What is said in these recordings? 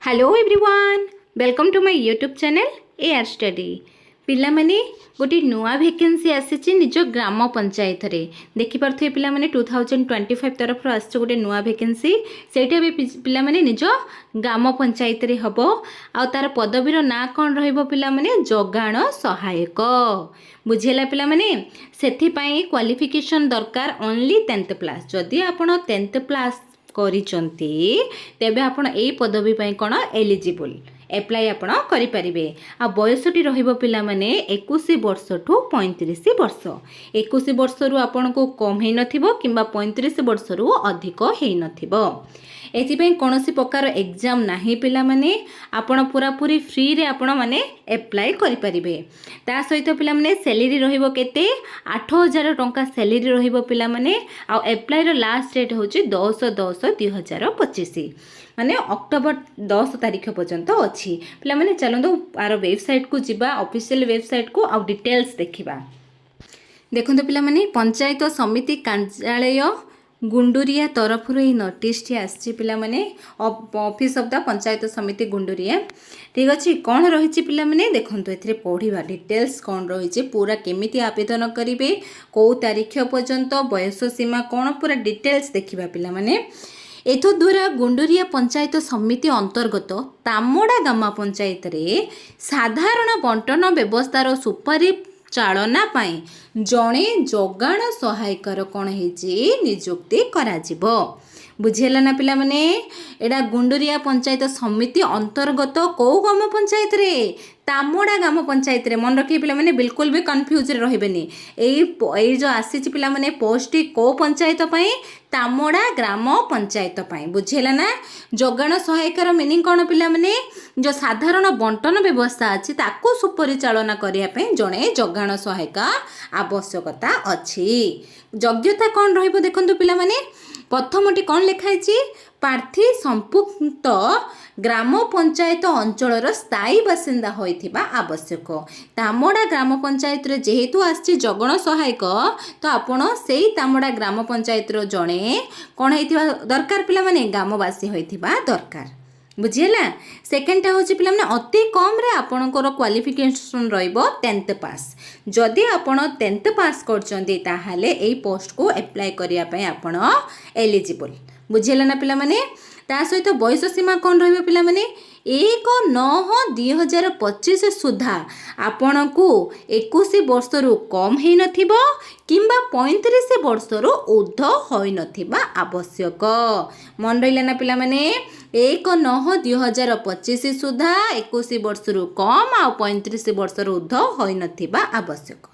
Hello everyone welcome to my YouTube channel AR study पिला माने गोटे नुआ वैकेंसी आसी निज ग्राम पंचायत रे देखि पारथि पिला माने 2025 तरफ आछ गोटे नुआ वैकेंसी सेटा भी पिला माने निज ग्राम पंचायत रे हबो आ तार पदवीर ना कोन रहइबो पिला माने जोगाण सहायक बुझेला पिला माने सेथि पई क्वालिफिकेशन दरकार ओनली 10th क्लास जदि आपण 10th क्लास करिचंती तेबे आपण एई पदवी पई कोन एलिजिबल एप्लाई आपण करि परिबे आ बयसटी रहिबो पिला माने 21 वर्ष ठू 35 वर्ष 21 वर्ष रु आपण को कम हे नथिबो किबा 35 वर्ष रु अधिक हे नथिबो एथिपई कोनोसी प्रकार एग्जाम नाही पिला माने आपण पूरा पूरी फ्री रे आपण माने एप्लाई करि परिबे ता सहित पिला माने सैलरी रहिबो केते 8000 टंका सैलरी रहिबो पिला माने आ एप्लाई रो लास्ट डेट होची 10/10/2025 माने अक्टोबर 10 तारीख पर्यंत अच्छी पिला माने चलंदो आर वेबसाइट को जिबा ऑफिशियल वेबसाइट को आ डिटेल्स देखिबा देखंतो पिला माने पंचायत समिति कार्यालय गुंडुरिया तरफ नोटिस टी आसी पिला माने ऑफिस ऑफ द पंचायत समिति गुंडुरिया ठीक अच्छे कौन रही पिला माने देखंतो एथिरे पढ़िबा डिटेल्स कौन रही पूरा केमिति आवेदन करिवे को तारीख पर्यंत बयस सीमा कौन पूरा डिटेल्स देखिबा पिला माने एथो द्वारा गुंडुरिया पंचायत समिति अंतर्गत तामोड़ा गामा पंचायत रे साधारण बंटन व्यवस्थार सुपारी चालना पाई जड़े जोगाण सहायकर कौन है नियुक्ति करा बुझेला ना पिला माने एडा गुंडुरिया पंचायत समिति अंतर्गत कौ ग्राम पंचायत रे तामोड़ा ग्राम पंचायत रे मन रखिए पिला माने बिल्कुल भी कन्फ्यूज रहबेनी एई जो आसी पिला माने पोस्ट को पंचायत पई तामोड़ा ग्राम पंचायत पई बुझेला ना जोगाण सहायकर मीनिंग कौन पिला माने जो साधारण बंटन व्यवस्था अच्छी ताकू सुपरिचालना करिया पई जणे जोगाण सहायक आवश्यकता अच्छी योग्यता कौन रहिबो देखंतु पिला माने प्रथमटी कौन लिखाई प्रार्थी संपुक्त ग्राम पंचायत अंचल स्थायी बासिंदा होइथिबा आवश्यक तामोड़ा ग्राम पंचायत रे जेहेतु आछि जोगाण सहायक तो आपण सेई तामोड़ा ग्राम पंचायत रो जणे कोन हेतिबा दरकार पिला माने ग्रामवासी होइथिबा दरकार बुझिएला सेकेंडटा होछि पिला माने अति कम रे आपणकर क्वालिफिकेशन रहइबो 10th पास जदि आपण 10th पास करचंदी ताहाले एई पोस्ट को अप्लाई करिया पय आपण एलिजिबल बुझिएला ना पिला माने ता सहित बयस सीमा कौन रहिबो पिला माने 1/9/2025 सुधा आपण को 21 वर्ष रु कम हे नथिबो किंबा 35 वर्ष रु ऊर्ध होई नथिबा आवश्यक मन रहिला ना पिला माने 1/9/2025 सुधा 21 वर्ष रु कम आ 35 वर्ष रु ऊर्ध होई नथिबा आवश्यक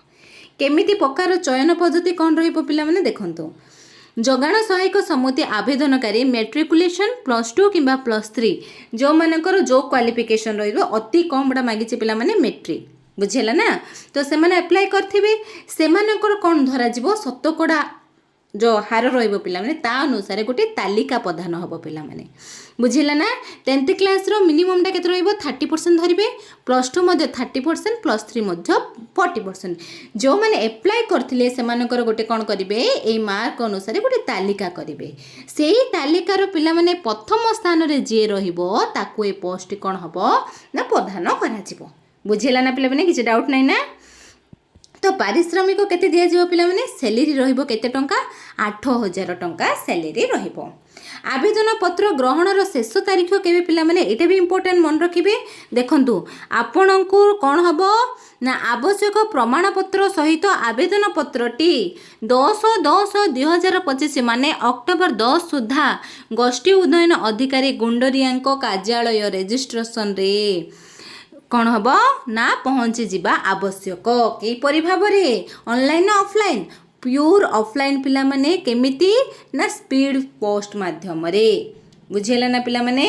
केमिति प्रकार चयन पद्धति कौन रहिबो पिला माने देखंतो जोगाण सहायक समिति आवेदनकारी मेट्रिकुलेशन +2 किंबा +3 जो मानकर जो क्वालिफिकेशन रहिबो अति कम बडा मागिचे पिला माने मेट्रिक बुझेला ना तो से माने अप्लाई करथिबे से मानकर कोन धरा जिवो शतकड़ा जो हार रहिबो पिला माने ता अनुसार गोटे तालिका प्रदान होबो पिला माने बुझिला ना 10th क्लास रो मिनिमम डा केत रहिबो 30% धरिबे +2 मध्ये 30% +3 मध्ये 40% जो माने अप्लाई करथिले से मानकर गोटे कोन करिवे ए मार्क अनुसार गोटे तालिका करिवे सेही तालिका रो पिला माने प्रथम स्थान रे जे रहिबो ताको ए पोस्ट कोन हबो ना प्रदान करा जिवो बुझिला ना पिला माने किछ डाउट नै ना तो पारिश्रमिक केते दिया जिवो पिला माने सैलरी रहिबो केते टंका 8000 टंका सैलरी रहिबो आवेदन पत्र ग्रहण रो शेष तारीख केबे पिला माने एटा भी इंपोर्टेंट मन रखिबे देखंतु आपनकु कोन हबो ना आवश्यक प्रमाण पत्र सहित आवेदन पत्रटी 10/10/2025 माने अक्टोबर 10 सुधा गोष्ठी उन्नयन अधिकारी गुंडरियांको कार्यालय रजिस्ट्रेशन रे कौन हम ना पहुँची जावा आवश्यक किपरि भाव ऑनलाइन ऑफलाइन प्योर ऑफलाइन पिला माने केमिति ना स्पीड पोस्ट माध्यम रे बुझेला ना पिला माने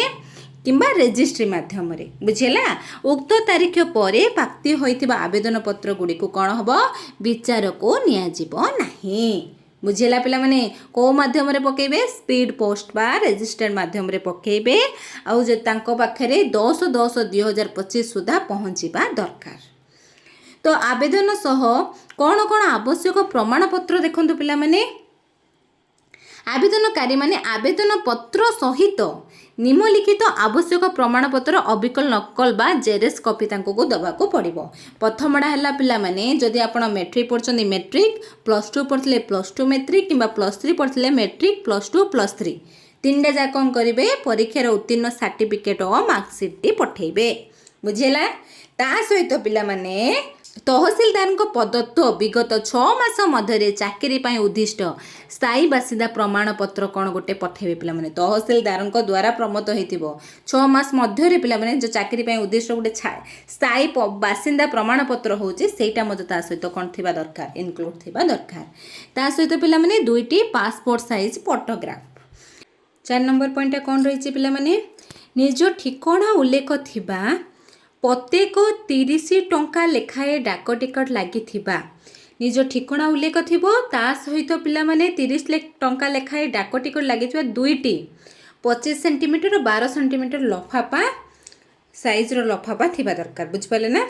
किंबा रजिस्ट्री माध्यम रे बुझेला उक्त तारीख परे प्राप्ति होइतिबा आवेदन पत्र गुडी को कौन हम विचार को निया जीवो नाही बुझेला पिला माने को माध्यम रे पकेबे स्पीड पोस्ट बा रजिस्टर्ड माध्यम रे पकेबे आउ जे तांको पाखरे 10/10/2025 सुधा पहुँचीबा दरकार तो आवेदन सह कौन कौन आवश्यक प्रमाण पत्र देखंतु पिला माने आवेदनकारी माने आवेदन पत्र सहित निम्नलिखित आवश्यक प्रमाणपत्र अविकल नकल बा जेरेस कॉपी तांको दबाको पड़िबो। प्रथमडा हला पिला माने जदि आपण मैट्रिक पढ़छन्ती मैट्रिक +2 पढ़थिले +2 मैट्रिक किंबा +3 पढ़थिले मैट्रिक +2 +3 तीनटा जा कौन करेंगे परीक्षार उत्तीर्ण सर्टिफिकेट और मार्कसीट टी पठेबे बुझेला। ता सहित पिला माने तहसीलदार पदत्व विगत 6 मास मध्य चाकरी पाई उद्दिष्ट स्थायी बासिंदा प्रमाणपत्र कौन गोटे पठेबे पिला माने तहसीलदार द्वारा प्रमोट होइतिबो 6 मास मध्य पिला माने जो चाकरी पाई उद्दिष्ट गोटे स्थायी बासिंदा प्रमाणपत्र होची सेटा मते ता सहित कोन थिबा दरकार इनक्लूड थिबा दरकार। ता सहित पिला माने दुईटी passport size photograph. 4 number point कौन रही पिला माने निज ठिकाना उल्लेख थिबा प्रत्येक 30 टंका लेखाए डाक टिकट लगी निज ठिकाना उल्लेख थिबो ता सहित पिला माने 30 टंका लेखाए डाक टिकट लगी दुईटी 25 सेंटीमीटर 12 सेंटीमीटर लफाफा साइज रो लफाफा थिबा दरकार बुझिपाले ना।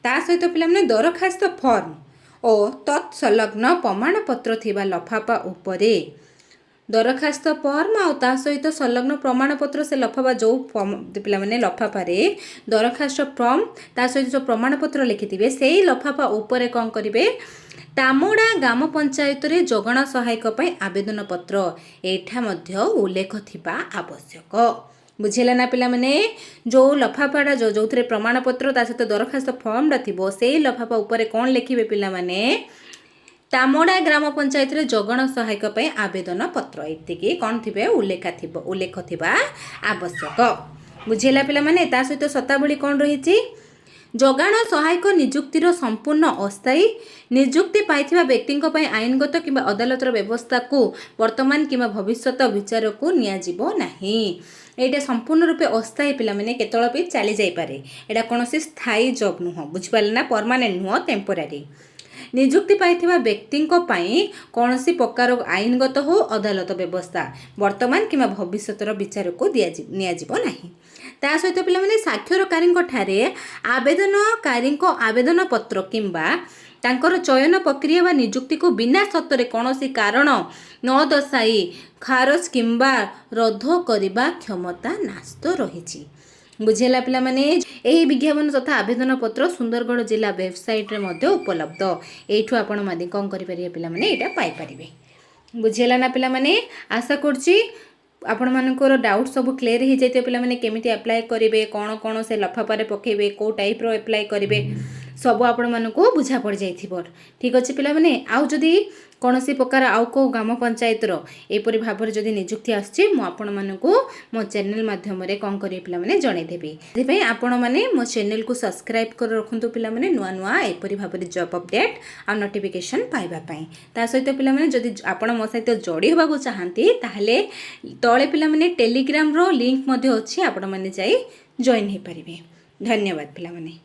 ता सहित पिला माने दरखास्त फॉर्म और तत्सलग्न प्रमाणपत्र थिबा लफाफा उपरे दरखास्त फॉर्म आ ता सहित संलग्न प्रमाणपत्र से लफाफा जो पिला माने लफाफारे दरखास्त फॉर्म ता सहित जो प्रमाणपत्र लिखिथिबे सेही लफाफा उपरे कौन करिवे तामुड़ा ग्राम पंचायत रे जगण सहायक पई आवेदन पत्र एठा मध्य उल्लेख थिबा आवश्यक बुझेला ना पिला माने जो लफाफाटा जो थे प्रमाणपत्र ता सहित दरखास्त फॉर्म थिबो सेही लफाफा उपरे कौन लिखिबे पिला माने तामुड़ा ग्राम पंचायत रे जगण सहायक पई आवेदन पत्र एतिकी कौन थिबे उल्लेख थिबा आवश्यक बुझेला पिला माने। ता सहित शतावली कौन रही जगाण सहायक निजुक्तिर संपूर्ण अस्थायी निजुक्ति पाइथिबा व्यक्ति आईनगत किंबा अदालतर व्यवस्था को वर्तमान किंबा भविष्यत विचार को नियाजिबो नाही। एटा संपूर्ण रूपे अस्थायी पिला माने केतळ पे चली जाई पारे एटा कोनोसी स्थायी जॉब नुह बुझिपाले ना परमानेंट नुह टेम्पोरारी निजुक्ति पाइथिबा व्यक्तिंको पई कोनोसी प्रकार आईनगत हो अदालत व्यवस्था वर्तमान किंबा भविष्यतर विचार को नियाजिबो नाही। ता सहित पिला माने साक्षरकारींको ठारे आवेदनकारींको आवेदन पत्र किंबा तांकर चयन प्रक्रिया वा निजुक्ति को बिना सत्तरे कोनोसी कारण न दर्शाई खारज किंबा रद्द करिबा क्षमता नास्त रहिछि बुझेला पिला माने एही विज्ञापन तथा आवेदन पत्र सुंदरगढ़ जिला वेबसाइट रे मध्य उपलब्ध एठू आपण माने कोन करि परिबे पिला माने एटा पाई परिबे बुझेला ना पिला माने। आशा करछि आपण मानकर डाउट सब क्लियर हो जाते पिला माने केमिति अप्लाई करेंगे कौन कौन से लफाफा पकेबे को टाइप रो अप्लाई करेंगे सब आपण मानकु बुझा पड़ जाइथिबो। ठीक अच्छे पिला माने आउ जदि कौनसी प्रकार आउ को ग्राम पंचायत एपरी भाव में जदि निजुक्ति आसछि मु आपण मानकु मो चैनल माध्यम रे कोन करिए पिला माने जणाई देबी एथि आपण माने मो चैनल को सब्सक्राइब कर रखंतु पिला माने नुआ नुआ एपरी भाव में जॉब अपडेट आ नोटिफिकेशन पाइबा पई। ता सहित पिला माने जदि आपण मो सहित जोड़ी होबा को चाहंती ताहले तळे पिला माने टेलीग्राम रो लिंक मध्ये अछि आपण माने जाई जॉइन हे परिबे। धन्यवाद पिला माने।